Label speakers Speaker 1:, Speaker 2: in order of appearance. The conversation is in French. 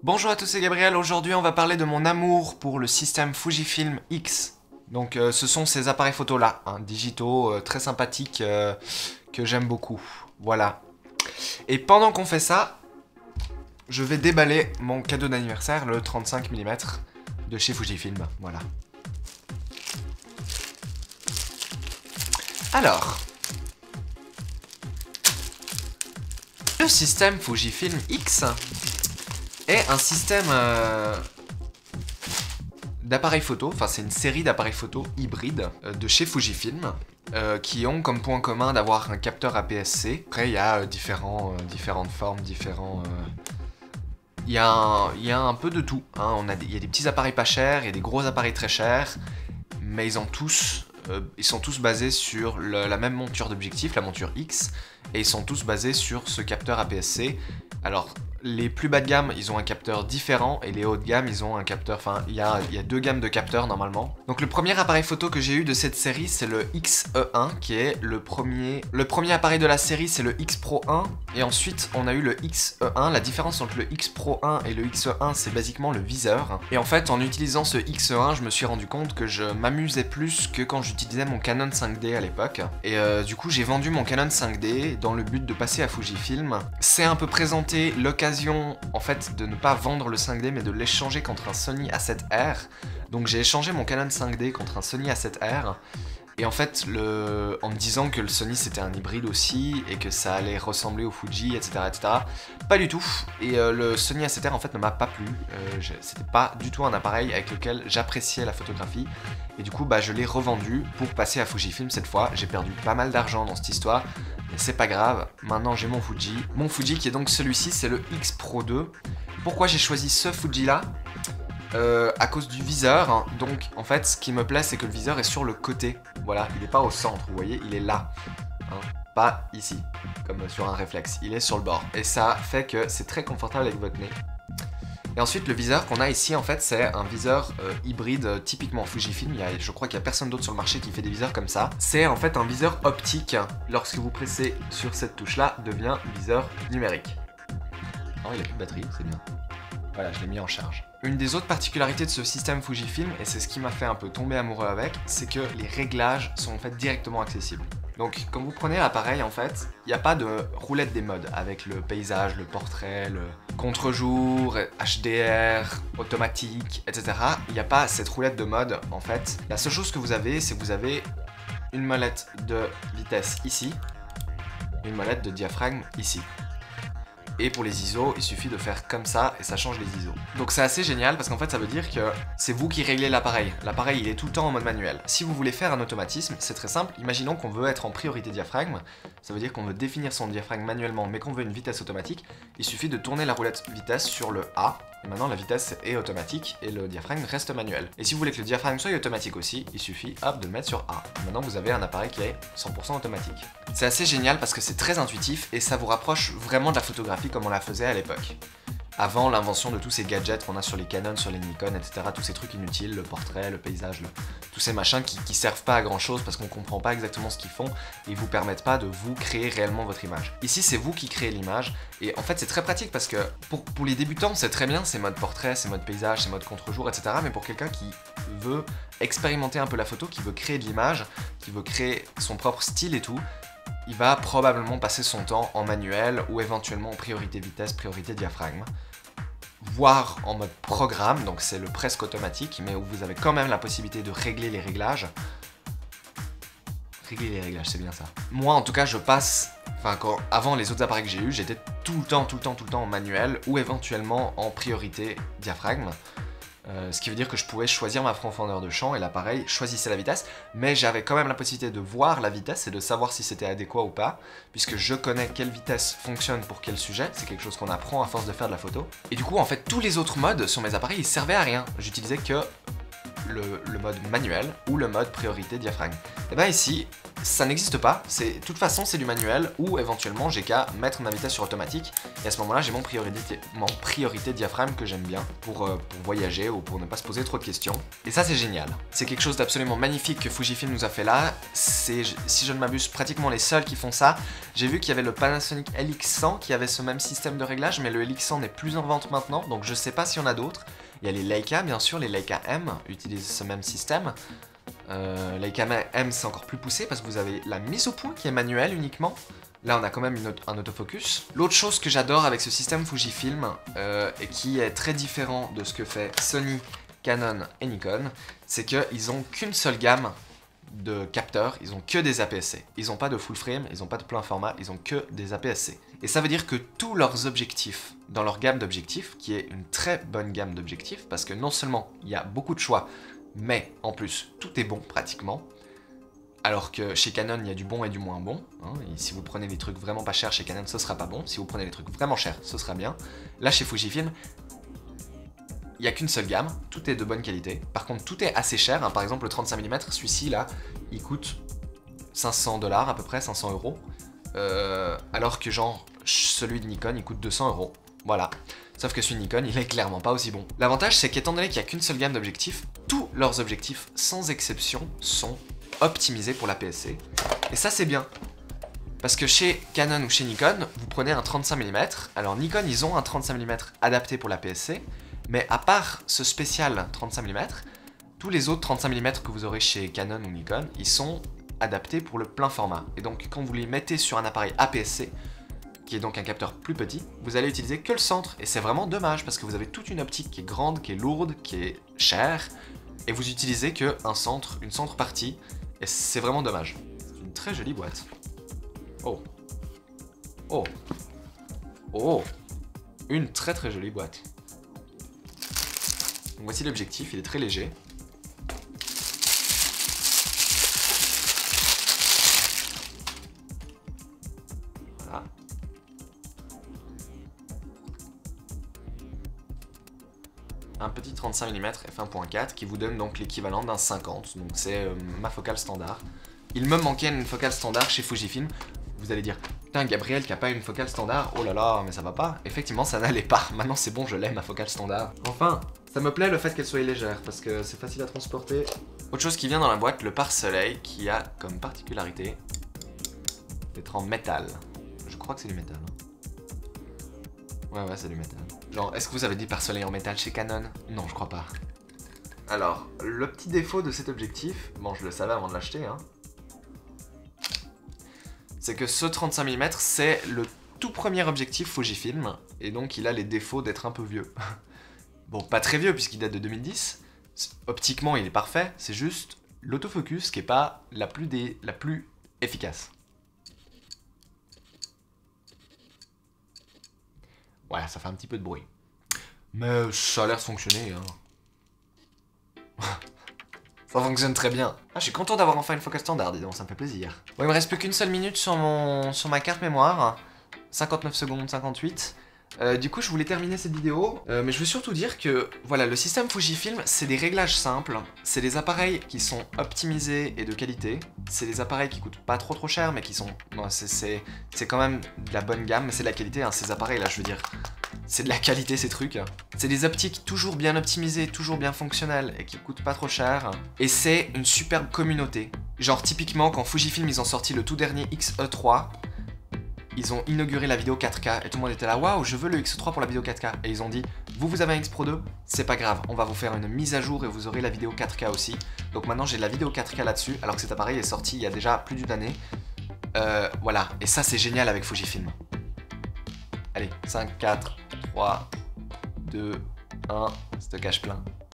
Speaker 1: Bonjour à tous, c'est Gabriel. Aujourd'hui, on va parler de mon amour pour le système Fujifilm X. Donc, ce sont ces appareils photo là, digitaux, très sympathiques, que j'aime beaucoup. Voilà. Et pendant qu'on fait ça, je vais déballer mon cadeau d'anniversaire, le 35 mm de chez Fujifilm. Voilà. Alors, le système Fujifilm X est un système d'appareils photo, enfin c'est une série d'appareils photo hybrides de chez Fujifilm qui ont comme point commun d'avoir un capteur APS-C. Après il y a différentes formes, il y a un peu de tout, hein. Il y a des petits appareils pas chers, il y a des gros appareils très chers, mais ils sont tous basés sur la même monture d'objectif, la monture X, et ils sont tous basés sur ce capteur APS-C. Alors, les plus bas de gamme, ils ont un capteur différent, et les hauts de gamme, ils ont un capteur... Enfin, il y a deux gammes de capteurs, normalement. Donc, le premier appareil photo que j'ai eu de cette série, c'est le XE1, qui est le premier appareil de la série, c'est le X Pro 1, et ensuite, on a eu le XE1. La différence entre le X Pro 1 et le XE1, c'est basiquement le viseur. Et en fait, en utilisant ce XE1, je me suis rendu compte que je m'amusais plus que quand j'utilisais mon Canon 5D à l'époque. Et du coup, j'ai vendu mon Canon 5D dans le but de passer à Fujifilm. C'est un peu présenté l'occasion en fait de ne pas vendre le 5D mais de l'échanger contre un Sony A7R. Donc j'ai échangé mon Canon 5D contre un Sony A7R. Et en fait, en me disant que le Sony c'était un hybride aussi, et que ça allait ressembler au Fuji, etc. Pas du tout. Et le Sony A7R en fait ne m'a pas plu. C'était pas du tout un appareil avec lequel j'appréciais la photographie. Et du coup, je l'ai revendu pour passer à Fujifilm cette fois. J'ai perdu pas mal d'argent dans cette histoire, mais c'est pas grave. Maintenant j'ai mon Fuji. Mon Fuji qui est donc celui-ci, c'est le X Pro 2. Pourquoi j'ai choisi ce Fuji là ? À cause du viseur. Donc en fait ce qui me plaît c'est que le viseur est sur le côté, voilà, il n'est pas au centre, vous voyez, il est là, hein, pas ici, comme sur un réflexe, il est sur le bord, et ça fait que c'est très confortable avec votre nez. Et ensuite le viseur qu'on a ici en fait c'est un viseur hybride typiquement Fujifilm, je crois qu'il n'y a personne d'autre sur le marché qui fait des viseurs comme ça. C'est en fait un viseur optique, lorsque vous pressez sur cette touche là, devient viseur numérique. Oh, il a plus de batterie, c'est bien. Voilà, je l'ai mis en charge. Une des autres particularités de ce système Fujifilm, et c'est ce qui m'a fait un peu tomber amoureux avec, c'est que les réglages sont en fait directement accessibles. Donc quand vous prenez l'appareil en fait, il n'y a pas de roulette des modes avec le paysage, le portrait, le contre-jour, HDR, automatique, etc. Il n'y a pas cette roulette de mode en fait. La seule chose que vous avez, c'est que vous avez une molette de vitesse ici, une molette de diaphragme ici. Et pour les ISO, il suffit de faire comme ça et ça change les ISO. Donc c'est assez génial parce qu'en fait ça veut dire que c'est vous qui réglez l'appareil. L'appareil il est tout le temps en mode manuel. Si vous voulez faire un automatisme, c'est très simple. Imaginons qu'on veut être en priorité diaphragme. Ça veut dire qu'on veut définir son diaphragme manuellement mais qu'on veut une vitesse automatique. Il suffit de tourner la roulette vitesse sur le A. Et maintenant la vitesse est automatique et le diaphragme reste manuel. Et si vous voulez que le diaphragme soit automatique aussi, il suffit hop, de le mettre sur A. Et maintenant vous avez un appareil qui est 100% automatique. C'est assez génial parce que c'est très intuitif et ça vous rapproche vraiment de la photographie comme on la faisait à l'époque. Avant l'invention de tous ces gadgets qu'on a sur les Canon, sur les Nikon, etc. Tous ces trucs inutiles, le portrait, le paysage, tous ces machins qui servent pas à grand chose parce qu'on comprend pas exactement ce qu'ils font et ils vous permettent pas de vous créer réellement votre image. Ici c'est vous qui créez l'image et en fait c'est très pratique parce que pour les débutants c'est très bien, c'est mode portrait, c'est mode paysage, c'est mode contre-jour, etc. Mais pour quelqu'un qui veut expérimenter un peu la photo, qui veut créer de l'image, qui veut créer son propre style et tout, il va probablement passer son temps en manuel ou éventuellement en priorité vitesse, priorité diaphragme, voire en mode programme, donc c'est le presque automatique, mais où vous avez quand même la possibilité de régler les réglages. Régler les réglages, c'est bien ça. Moi en tout cas je passe, avant les autres appareils que j'ai eu, j'étais tout le temps en manuel ou éventuellement en priorité diaphragme. Ce qui veut dire que je pouvais choisir ma profondeur de champ et l'appareil choisissait la vitesse, mais j'avais quand même la possibilité de voir la vitesse et de savoir si c'était adéquat ou pas, puisque je connais quelle vitesse fonctionne pour quel sujet, c'est quelque chose qu'on apprend à force de faire de la photo. Et du coup, en fait, tous les autres modes sur mes appareils, ils servaient à rien. J'utilisais que le mode manuel ou le mode priorité diaphragme. Et bien ici, ça n'existe pas. De toute façon, c'est du manuel ou éventuellement j'ai qu'à mettre ma vitesse sur automatique. Et à ce moment-là, j'ai mon priorité diaphragme que j'aime bien pour voyager ou pour ne pas se poser trop de questions. Et ça, c'est génial. C'est quelque chose d'absolument magnifique que Fujifilm nous a fait là. C'est, si je ne m'abuse, pratiquement les seuls qui font ça. J'ai vu qu'il y avait le Panasonic LX100 qui avait ce même système de réglage, mais le LX100 n'est plus en vente maintenant, donc je sais pas s'il y en a d'autres. Il y a les Leica, bien sûr, les Leica M utilisent ce même système. Leica M, c'est encore plus poussé parce que vous avez la mise au point qui est manuelle uniquement. Là, on a quand même un autofocus. L'autre chose que j'adore avec ce système Fujifilm, et qui est très différent de ce que fait Sony, Canon et Nikon, c'est qu'ils ont qu'une seule gamme de capteurs, ils ont que des APS-C. Ils n'ont pas de full frame, ils n'ont pas de plein format, ils ont que des APS-C. Et ça veut dire que tous leurs objectifs, dans leur gamme d'objectifs, qui est une très bonne gamme d'objectifs, parce que non seulement il y a beaucoup de choix, mais en plus tout est bon pratiquement, alors que chez Canon il y a du bon et du moins bon, hein, et si vous prenez des trucs vraiment pas chers chez Canon ce sera pas bon, si vous prenez des trucs vraiment chers ce sera bien. Là chez Fujifilm, il n'y a qu'une seule gamme, tout est de bonne qualité. Par contre, tout est assez cher. Hein. Par exemple, le 35 mm, celui-ci, là, il coûte 500 $ à peu près, 500 €. Alors que, genre, celui de Nikon, il coûte 200 €. Voilà. Sauf que celui de Nikon, il est clairement pas aussi bon. L'avantage, c'est qu'étant donné qu'il n'y a qu'une seule gamme d'objectifs, tous leurs objectifs, sans exception, sont optimisés pour l'APS-C. Et ça, c'est bien. Parce que chez Canon ou chez Nikon, vous prenez un 35 mm. Alors, Nikon, ils ont un 35 mm adapté pour l'APS-C. Mais à part ce spécial 35 mm, tous les autres 35 mm que vous aurez chez Canon ou Nikon, ils sont adaptés pour le plein format. Et donc quand vous les mettez sur un appareil APS-C, qui est donc un capteur plus petit, vous allez utiliser que le centre. Et c'est vraiment dommage parce que vous avez toute une optique qui est grande, qui est lourde, qui est chère, et vous utilisez que une centre partie, et c'est vraiment dommage. C'est une très jolie boîte. Oh. Oh. Oh. Une très très jolie boîte. Donc voici l'objectif, il est très léger. Voilà. Un petit 35 mm f1.4 qui vous donne donc l'équivalent d'un 50, donc c'est ma focale standard. Il me manquait une focale standard chez Fujifilm. Vous allez dire, putain Gabriel qui a pas une focale standard, oh là là, mais ça va pas. Effectivement ça n'allait pas, maintenant c'est bon, je l'ai ma focale standard. Enfin, ça me plaît le fait qu'elle soit légère, parce que c'est facile à transporter. Autre chose qui vient dans la boîte, le pare-soleil, qui a comme particularité d'être en métal. Je crois que c'est du métal. Ouais, c'est du métal. Genre, est-ce que vous avez dit pare-soleil en métal chez Canon? Non, je crois pas. Alors, le petit défaut de cet objectif, bon je le savais avant de l'acheter, hein, c'est que ce 35 mm, c'est le tout premier objectif Fujifilm, et donc il a les défauts d'être un peu vieux. Bon, pas très vieux puisqu'il date de 2010, optiquement il est parfait, c'est juste l'autofocus qui est pas la plus efficace. Ouais, ça fait un petit peu de bruit. Mais ça a l'air de fonctionner, hein. Ça fonctionne très bien. Ah, je suis content d'avoir enfin une focale standard, dis donc, ça me fait plaisir. Bon, il me reste plus qu'une seule minute sur ma carte mémoire. 59 secondes 58. Du coup, je voulais terminer cette vidéo, mais je veux surtout dire que, voilà, le système Fujifilm, c'est des réglages simples, c'est des appareils qui sont optimisés et de qualité, c'est des appareils qui coûtent pas trop cher, mais qui sont, bon, c'est quand même de la bonne gamme, mais c'est de la qualité, hein, ces appareils-là, je veux dire, c'est de la qualité ces trucs. C'est des optiques toujours bien optimisées, toujours bien fonctionnelles et qui coûtent pas trop cher, et c'est une superbe communauté. Genre, typiquement, quand Fujifilm, ils ont sorti le tout dernier X-E3, ils ont inauguré la vidéo 4K et tout le monde était là, waouh, je veux le X3 pour la vidéo 4K. Et ils ont dit, vous avez un X Pro 2, c'est pas grave, on va vous faire une mise à jour et vous aurez la vidéo 4K aussi. Donc maintenant j'ai de la vidéo 4K là-dessus, alors que cet appareil est sorti il y a déjà plus d'une année. Voilà, et ça c'est génial avec Fujifilm. Allez, 5, 4, 3, 2, 1, stockage plein.